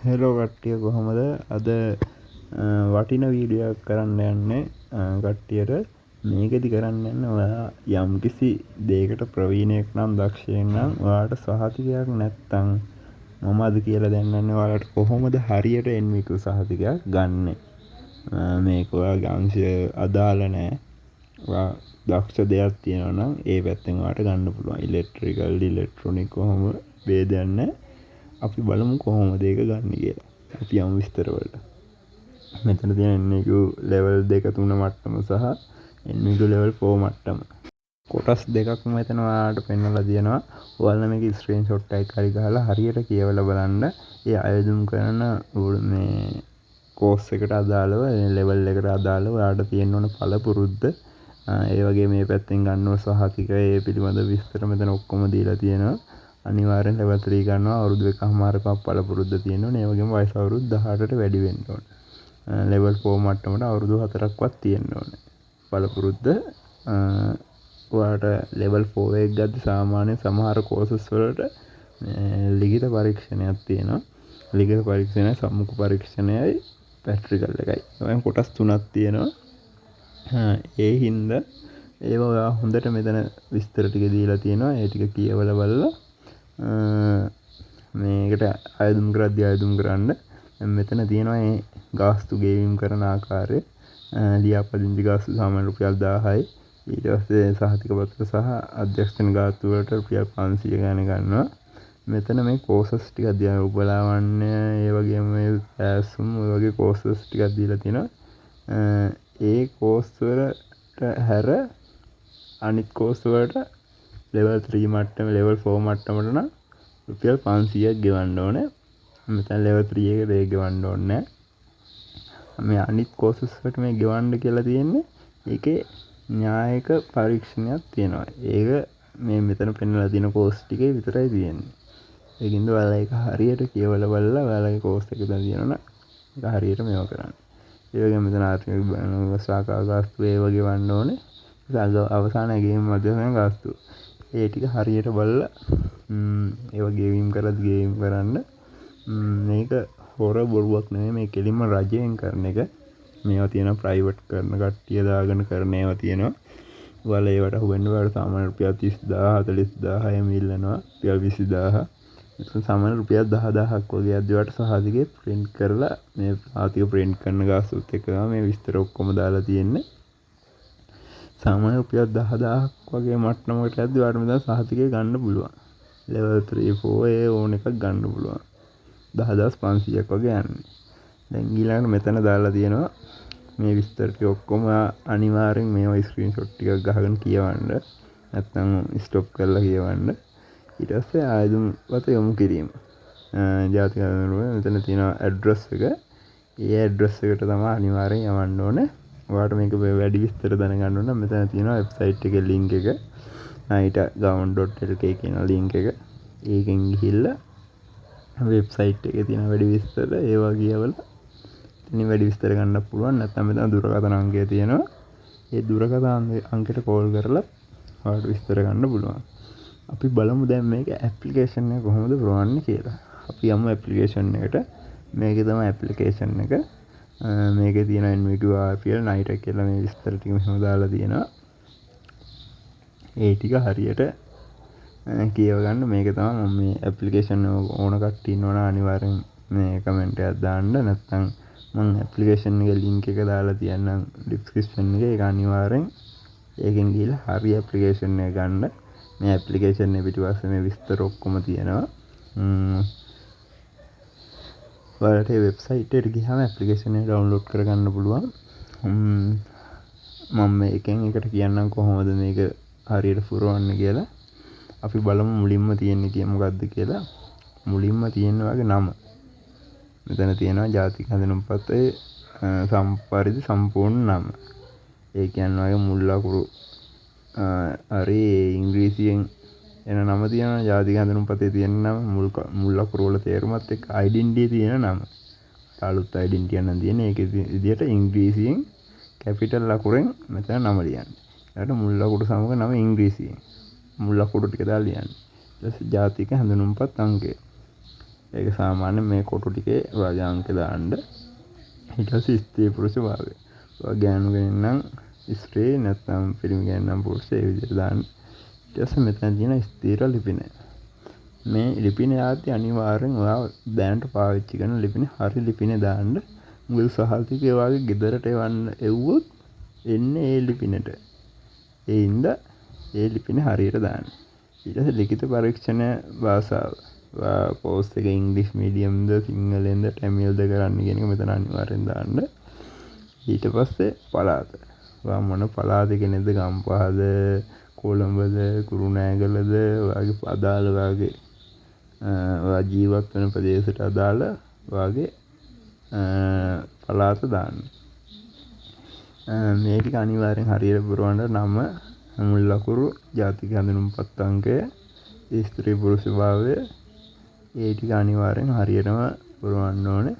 Hello කට්ටිය කොහොමද අද වටින වීඩියෝ එකක් කරන්න යන්නේ කට්ටියට මේකෙදි කරන්න යන්නේ ඔයා යම්කිසි දෙයකට ප්‍රවීණයෙක් නම් දක්ෂයෙක් නම් ඔයාට සහතිකයක් නැත්තම් මම අද කියලා දෙන්නන්නේ ඔයාලට කොහොමද හරියට NVQ සහතිකයක් ගන්න. මේක ඔයාගේ අංශය අදාළ නැහැ. ඔයා දක්ෂ දෙයක් තියෙනවා නම් ඒ පැත්තෙන් ඔයාට ගන්න පුළුවන්. ඉලෙක්ට්‍රිකල් ඉලෙක්ට්‍රොනික කොහොම ભેදයක් නැහැ. අපි බලමු කොහොමද ඒක ගන්න කියලා. අපි යමු විස්තර වලට. මෙතන තියෙන NVQ level 2 3 මට්ටම සහ NVQ level 4 මට්ටම. කොටස් දෙකක් මෙතන ඔයාලට පෙන්වලා තියෙනවා. ඔයාලා මේක ස්ක්‍රීන්ෂොට් එකක් හරි ගහලා හරියට කියවලා බලන්න. ඒ අයදුම් කරන මේ කෝස් එකට අදාළව level එකට අදාළව ඔයාලට තියෙන්න ඕන පළපුරුද්ද. ඒ වගේ මේ පැත්තෙන් ගන්න ඕන සහතිකය ඒ පිළිබඳ විස්තර මෙතන ඔක්කොම දීලා තියෙනවා. අනිවාර්යෙන් level 3 ගන්නවා අවුරුදු 1කමාරකක් පළපුරුද්ද තියෙන්න ඕනේ. ඒ වගේම වයස අවුරුදු 18ට වැඩි වෙන්න ඕනේ. level 4 මට්ටමට අවුරුදු 4ක්වත් තියෙන්න ඕනේ. පළපුරුද්ද ඔයාලට level 4 එක ගද්දි සාමාන්‍යයෙන් සමහර courses වලට ලිඛිත පරීක්ෂණයක් තියෙනවා. ලිඛිත පරීක්ෂණය සම්මුඛ පරීක්ෂණයයි ප්‍රැක්ටිකල් එකයි. ඔයන් කොටස් තුනක් තියෙනවා. ඒ හින්දා ඒවා ඔයා හොඳට මෙතන විස්තර ටික දීලා තියෙනවා. ඒ ටික කියවලා බලලා මේකට අයදුම් කරද්දී අයදුම් කරන්න. මෙතන තියෙනවා මේ ගාස්තු ගෙවීම් කරන ආකාරය. ලියාපදිංචි ගාස්තු සාමාන්‍ය රුපියල් 1000යි. ඊට පස්සේ සහතික පත්‍ර සහ අධ්‍යක්ෂණ ගාස්තු වලට රුපියල් 500 ගණන් ගන්නවා. මෙතන මේ කෝසස් ටිකක් දීලා උපලාවන්‍ය ඒ වගේම මේ ඇසුම් ඔය වගේ කෝසස් ටිකක් දීලා තිනවා. ඒ කෝස් වලට හැර අනිත් කෝස් වලට level 3 මට්ටම level 4 මට්ටමට නම් රුපියල් 500ක් ගෙවන්න ඕනේ. මෙතන level 3 එකට ඒක ගෙවන්න ඕනේ නැහැ. මේ අනිත් courses වලට මේ ගෙවන්න කියලා තියෙන්නේ ඒකේ න්‍යායික පරීක්ෂණයක් තියෙනවා. ඒක මේ මෙතන පෙන්වලා තියෙන course ටිකේ විතරයි තියෙන්නේ. ඒකින්ද ඔයාලා ඒක හරියට කියවලා බලලා ඔයාලගේ course එක දැන් තියෙනවා නම් ඒක හරියට මේව කරන්න. ඒ වගේම මෙතන ආර්ථික ශාඛා ගාස්තු ඒව ගෙවන්න ඕනේ. අවසානයේ ගෙවීම මධ්‍යස්ථ ගාස්තු ඒ ටික හරියට බලලා ඒවා ගෙවීම් කරන්න. මේක හොර බොරුවක් නෙමෙයි මේ කෙලින්ම රජයෙන් කරන එක. මේවා තියෙනවා ප්‍රයිවට් කරන කට්ටිය දාගෙන කරන ඒවා තියෙනවා. ඔයාලා ඒවට හොයන්න ඔයාලට සාමාන්‍ය රුපියල් 30000 40000 එහෙම ඉල්ලනවා. රුපියල් 20000. මෙතන සාමාන්‍ය රුපියල් 10000ක් වගේ අද්දවට සහතිකේ print කරලා මේ සහතික print කරන ගාස්තුත් එක්ක මේ විස්තර ඔක්කොම දාලා තියෙන්නේ. සාමාන්‍ය රුපියල් 10000ක් වගේ මට්ටමකට යද්දි ඔයාලට මෙතන සහතිකේ ගන්න පුළුවන්. level 3 4 ඒ ඕන එකක් ගන්න පුළුවන්. 10500ක් වගේ යන්නේ. දැන් ඊළඟට මෙතන දාලා තියෙනවා මේ විස්තර ටික ඔක්කොම අනිවාර්යෙන් මේවා ස්ක්‍රීන්ෂොට් ටිකක් ගහගෙන කියවන්න. නැත්නම් ස්ටොප් කරලා කියවන්න. ඊට පස්සේ ආයදුම් වත යොමු කිරීම. ජාතික ආයුර්වේද මෙතන තියෙනවා ඇඩ්‍රස් එක. ඒ ඇඩ්‍රස් එකට තමයි අනිවාර්යෙන් යවන්න ඕනේ. ඔයාලට මේක වැඩි විස්තර දැනගන්න ඕන නම් මෙතන තියෙනවා වෙබ්සයිට් එකේ link එක. naita.government.lk කියන link එක. ඒකෙන් ගිහිල්ලා වෙබ්සයිට් එකේ තියෙන වැඩි විස්තර ඒවා කියවලා ඉතින් වැඩි විස්තර ගන්න පුළුවන්. නැත්නම් මෙතන දුරකථන අංකය තියෙනවා. ඒ දුරකථන අංකයට කෝල් කරලා ඔයාලට විස්තර ගන්න පුළුවන්. අපි බලමු දැන් මේක ඇප්ලිකේෂන් එක කොහොමද පුරවන්නේ කියලා. අපි යමු ඇප්ලිකේෂන් එකට. මේකේ තමයි ඇප්ලිකේෂන් එක. මේකේ තියෙන NVQ RPL NITA කියලා මේ විස්තර ටික මෙහෙම දාලා තියෙනවා. ඒ ටික හරියට කියව ගන්න. මේක තමයි මම මේ ඇප්ලිකේෂන් ඕන කට්ටිය ඉන්නවනම් අනිවාර්යෙන් මේ කමෙන්ට් එකක් දාන්න. නැත්නම් මම ඇප්ලිකේෂන් එකේ link එක දාලා තියන්නම් description එකේ. ඒක අනිවාර්යෙන් ඒකෙන් ගිහලා හරි ඇප්ලිකේෂන් එක ගන්න. මේ ඇප්ලිකේෂන් එක පිටිපස්සේ මේ විස්තර ඔක්කොම තියෙනවා. ඔයාලට මේ වෙබ්සයිට් එකට ගියාම ඇප්ලිකේෂන් එක ඩවුන්ලෝඩ් කරගන්න පුළුවන්. මම මේකෙන් එකට කියන්නම් කොහොමද මේක හරියට පුරවන්න කියලා. අපි බලමු මුලින්ම තියෙන්නේ මොකක්ද කියලා. මුලින්ම තියෙන වගේ නම. මෙතන තියෙනවා ජාතික හැඳුනුම්පතේ සම්පරිදි සම්පූර්ණ නම. ඒ කියන්නේ වගේ මුල් ලකුරු හරි ඉංග්‍රීසියෙන් එන නම තියෙනවා. ජාතික හැඳුනුම්පතේ තියෙන නම මුල් ලකුරු වල තේරුමත් එක්ක identity තියෙන නම. අලුත් identity එකක් නම් තියෙන්නේ. ඒක විදිහට ඉංග්‍රීසියෙන් කැපිටල් ලකුරෙන් මෙතන නම ලියන්න. ඊට මුල් ලකුරු සමග නම ඉංග්‍රීසියෙන් මුල් ලකුරු ටික දාලා ලියන්න. ඊට පස්සේ ජාතික හැඳුනුම්පත් අංකය. ඒක සාමාන්‍යයෙන් මේ කොටු ටිකේ ඔයාගේ අංක දාන්න. ඊට පස්සේ ස්ත්‍රී පුරුෂ භාවය. ඔයා ගෑනු කෙනෙක් නම් ස්ත්‍රී නැත්නම් පිරිමි කෙනෙක් නම් පුරුෂ ඒ විදිහට දාන්න. ඊට පස්සේ මෙතන තියෙන ස්ථීර ලිපිනය. මේ ලිපිනය ආදී අනිවාර්යෙන් ඔයා දැනට පාවිච්චි කරන ලිපිනේ හරි ලිපිනේ දාන්න. මොකද සහල්තිකේ ඔයාගේ ගෙදරට එව්වොත් එන්නේ ඒ ලිපිනේට. ඒ හින්දා ඒ ලිපිනේ හරියට දාන්න. ඊට පස්සේ ලිඛිත පරීක්ෂණ භාෂාව. පෝස්ට් එක ඉංග්‍රීසි මීඩියම්ද සිංහලෙන්ද ටැමිල්ද කරන්න කියන එක මෙතන අනිවාර්යෙන් දාන්න. ඊට පස්සේ පළාත. ඔයා මොන පළාතේ කෙනෙක්ද? ගම්පහද, කොළඹද, කුරුණෑගලද? ඔයාගේ අදාළ ඔයාගේ ඔයා ජීවත් වෙන ප්‍රදේශයට අදාළ ඔයාගේ පළාත දාන්න. මේ ටික අනිවාර්යෙන් හරියට පුරවන්න. නම, මුල් ලකුරු, ජාතික හැඳුනුම්පත් අංකය, ස්ත්‍රී පුරුෂ භාවය, ඒ ටික අනිවාර්යෙන් හරියටම පුරවන්න ඕනේ.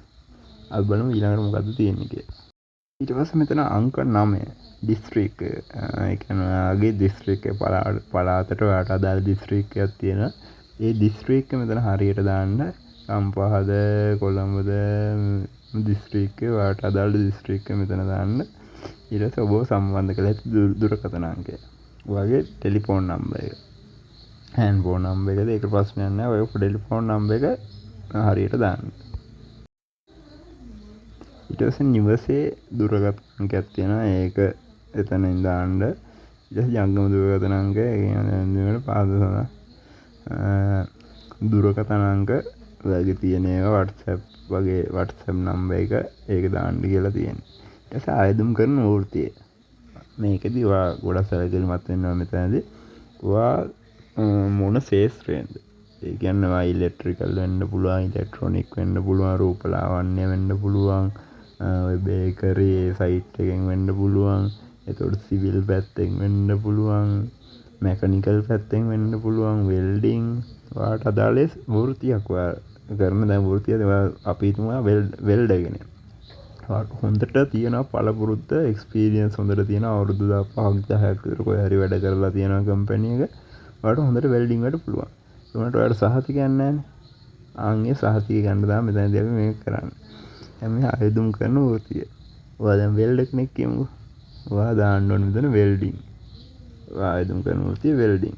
අපි බලමු ඊළඟට මොකද්ද තියෙන්නේ කියලා. ඊට පස්සේ මෙතන අංක 9 දිස්ත්‍රික්ක. ඒ කියන්නේ ඔයාගේ දිස්ත්‍රික්කේ පළාතට ඔයාට අදාළ දිස්ත්‍රික්කයක් තියෙනවා. ඒ දිස්ත්‍රික්ක මෙතන හරියට දාන්න. ගම්පහද, කොළඹද දිස්ත්‍රික්කේ ඔයාට අදාළ දිස්ත්‍රික්ක මෙතන දාන්න. ඊට පස්සේ ඔබව සම්බන්ධ කළ හැකි දුරකථන අංකය. ඔයාගේ ටෙලිෆෝන් නම්බර් එක. හෑන්ඩ් ෆෝන් නම්බර් එකද? ඒක ප්‍රශ්නයක් නෑ. ඔය ටෙලිෆෝන් නම්බර් එක හරියට දාන්න. ඊට පස්සේ නිවසේ දුරකථන අංකයක් තියෙනවා. ඒක එතනින් දාන්න. ඊට පස්සේ ජංගම දුරකථන අංකය කියන්නේ පාද දුරකථන අංක ඔයාගේ තියෙන ඒවා WhatsApp වගේ WhatsApp නම්බර් එක ඒක දාන්න කියලා තියෙනවා. ඊට පස්සේ ආයදුම් කරන වෘත්තිය. මේකෙදි ඔයා ගොඩක් සැලකිලිමත් වෙනවා මෙතනදී. ඔයා මොන ශේෂ්ත්‍රයෙන්ද? ඒ කියන්නේ ඔයා ඉලෙක්ට්‍රිකල් වෙන්න පුළුවන්, ඉලෙක්ට්‍රොනික වෙන්න පුළුවන්, රූපලාවන්‍ය වෙන්න පුළුවන්, ඔය බේකරි ඒ සයිට් එකෙන් වෙන්න පුළුවන්. එතකොට සිවිල් පැත්තෙන් වෙන්න පුළුවන්, මෙකැනිකල් පැත්තෙන් වෙන්න පුළුවන්, වෙල්ඩින්. ඔයාට අදාළ වෘත්තියක් ඔයා කරන දැන් වෘත්තිය අපි හිතමු වෙල්ඩර් කෙනෙක්. හොඳට තියෙනවා පළපුරුද්ද, එක්ස්පීරියන්ස් හොඳට තියෙනවා. අවුරුදු 5ක් 10ක් විතර කොහේ හරි වැඩ කරලා තියෙනවා කම්පැනි එක. ඔයාට හොඳට වෙල්ඩින් වැඩ පුළුවන්. ඒ වුණාට ඔයාට සහතිකයක් නැහැ නේ. ආන්ගේ සහතිකය ගන්න තමයි මෙතනදී අපි මේක කරන්නේ. දැන් මේ ආයුධම් කරන වෘත්තිය. ඔයා දැන් වෙල්ඩර් කෙනෙක් කියමුකෝ. ඔයා දාන්න ඕනේ මෙතන වෙල්ඩින්. ඔයා ආයුධම් කරන වෘත්තිය වෙල්ඩින්.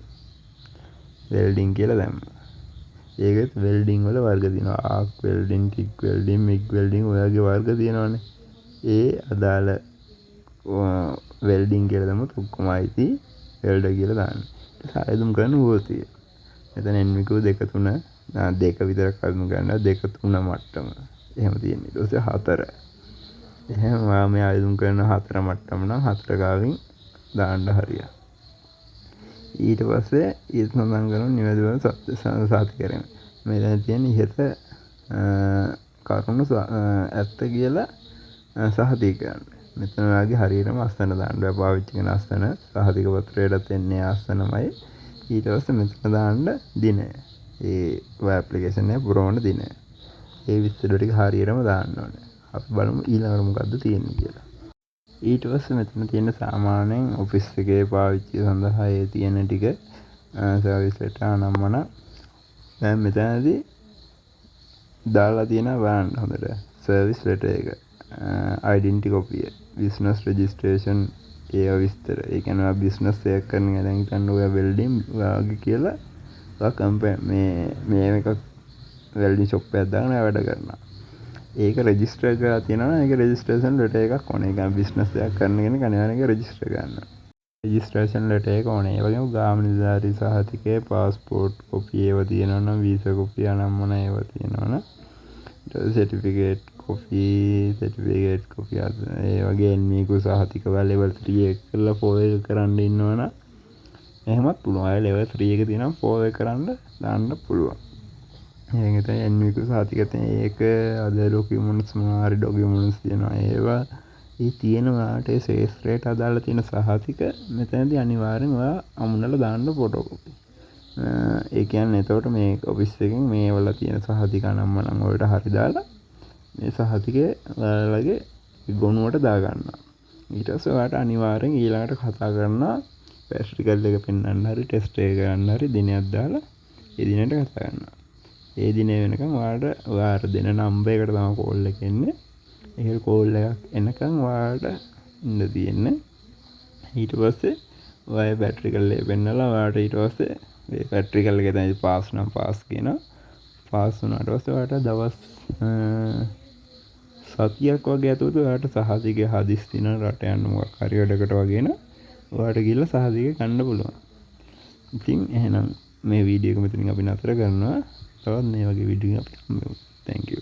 වෙල්ඩින් කියලා දැම්මා. ඒකෙත් වෙල්ඩින් වල වර්ග තියෙනවා. ආක් වෙල්ඩින්, ටික් වෙල්ඩින්, මිග් වෙල්ඩින් ඔයගේ වර්ග තියෙනවානේ. ඒ අදාළ වෙල්ඩින් කියලා දැම්මොත් ඔක්කොම අයිති වෙල්ඩර් කියලා දාන්න. ඊට ආයුධම් කරන වෘත්තිය. මෙතන NVQ 2 3 2 විතරක් ආයුධම් කරනවා. 2 3 මට්ටම. එහෙම තියෙනවා. ඊට පස්සේ 4. එහෙම ඔයා මේ ආයුධම් කරන 4 මට්ටම නම් 4 ගාවින් දාන්න හරියක්. ඊට පස්සේ ඊට සඳහන් කරන නිවැරදිව සාති කරගෙන මේ දැන් තියෙන ඉහත කරුණු ඇත්ත කියලා සහතික කරන්න. මෙතන ඔයාගේ හරියටම අස්තන දාන්න. ඔයා පාවිච්චි කරන අස්තන සහතික පත්‍රයටත් එන්නේ අස්තනමයි. ඊට පස්සේ මෙතන දාන්න දිනය. ඒ ඔය ඇප්ලිකේෂන් එක පුරවන දිනය. ඒ විස්තර ටික හරියටම දාන්න ඕනේ. අපි බලමු ඊළඟට මොකද්ද තියෙන්නේ කියලා. ඊට පස්සේ මෙතන තියෙන සාමාන්‍යයෙන් ඔෆිස් එකේ පාවිච්චි සඳහා ඒ තියෙන ටික සර්විස් ලෙටර් අනම්මන. දැන් මෙතනදී දාලා තියෙනවා බලන්න හොඳට. සර්විස් ලෙටර් එක, ඩෙන්ටිටි කොපිය, බිස්නස් රෙජිස්ට්‍රේෂන් ඒව විස්තර. ඒ කියන්නේ ඔයා බිස්නස් එකක් කරන එක දැන් හිතන්න ඔයා වෙල්ඩින් ඔයාගේ කියලා ඔයා කම්පැනි මේ එකක් වෙල්ඩින් ෂොප් එකක් දාගෙන වැඩ කරනවා. ඒක රෙජිස්ටර් කරලා තියෙනවා. ඒක රෙජිස්ට්‍රේෂන් ලෙටර් එකක් ඕනේ. ඒ කියන්නේ බිස්නස් එකක් කරන කෙනෙක් අනිවාර්යයෙන් රෙජිස්ටර් කරනවා. රෙජිස්ට්‍රේෂන් ලෙටර් එක ඕනේ. ඒ වගේම ග්‍රාම නිලධාරී සහතිකය, පාස්පෝර්ට් කොපි ඒවා තියෙනවා නම්, වීසා කොපි අනම්මන ඒවා තියෙනවා නම්, සර්ටිෆිකේට් කොපි ඒ වගේ NVQ සහතික level 3 එක කරලා 4 එක කරන්න ඉන්නවනම් එහෙමත් පුළුවන්. අය level 3 එක තියෙනවා 4 එක කරන්න දාන්න පුළුවන්. ඒක තමයි NVQ සහතිකයෙන් ඒක අද ඩොකියුමන්ට්ස් මොනවාරි ඩොකියුමන්ට්ස් තියෙනවා. ඒවා ඒ තියෙනවාට ඒ ශේෂ්ත්‍රයට අදාළ තියෙන සහතික මෙතනදී අනිවාර්යෙන් ඔයා අමුණලා දාන්න ෆොටෝ කොපි. ඒ කියන්නේ එතකොට මේ ඔෆිස් එකෙන් මේ වල තියෙන සහතික නම්ම නම් වලට හරි දාලා මේ සහතිකේ ඔයාලගේ ගොනුවට දා ගන්නවා. ඊට පස්සේ ඔයාලට අනිවාර්යෙන් ඊළඟට කතා කරනවා ප්‍රැක්ටිකල් එක පෙන්වන්න හරි ටෙස්ට් එක ගන්න හරි දිනයක් දාලා ඒ දිනේට කතා කරනවා. ඒ දිනේ වෙනකන් ඔයාට දෙන නම්බර් එකට තමයි කෝල් එක එන්නේ. ඒ කෝල් එකක් එනකන් ඔයාට ඉන්න තියෙන්නේ. ඊට පස්සේ ඔය පැට්‍රිකල් එක පෙන්නලා ඔයාට ඊට පස්සේ මේ පැට්‍රිකල් එක තමයි පාස් නම් පාස් කියනවා. පාස් වුණාට පස්සේ ඔයාට දවස් සතියක් වගේ ඇතුළත ඔයාට සහතිකය හදිස් දින රට යන්න මොකක් හරි වැඩකට වගේ න ඔයාට ගිහලා සහතිකය ගන්න පුළුවන්. ඉතින් එහෙනම් මේ වීඩියෝ එක මෙතනින් අපි නතර කරනවා. තවත් මේ වගේ වීඩියෝ එකක් අපි හම්බෙමු. Thank you.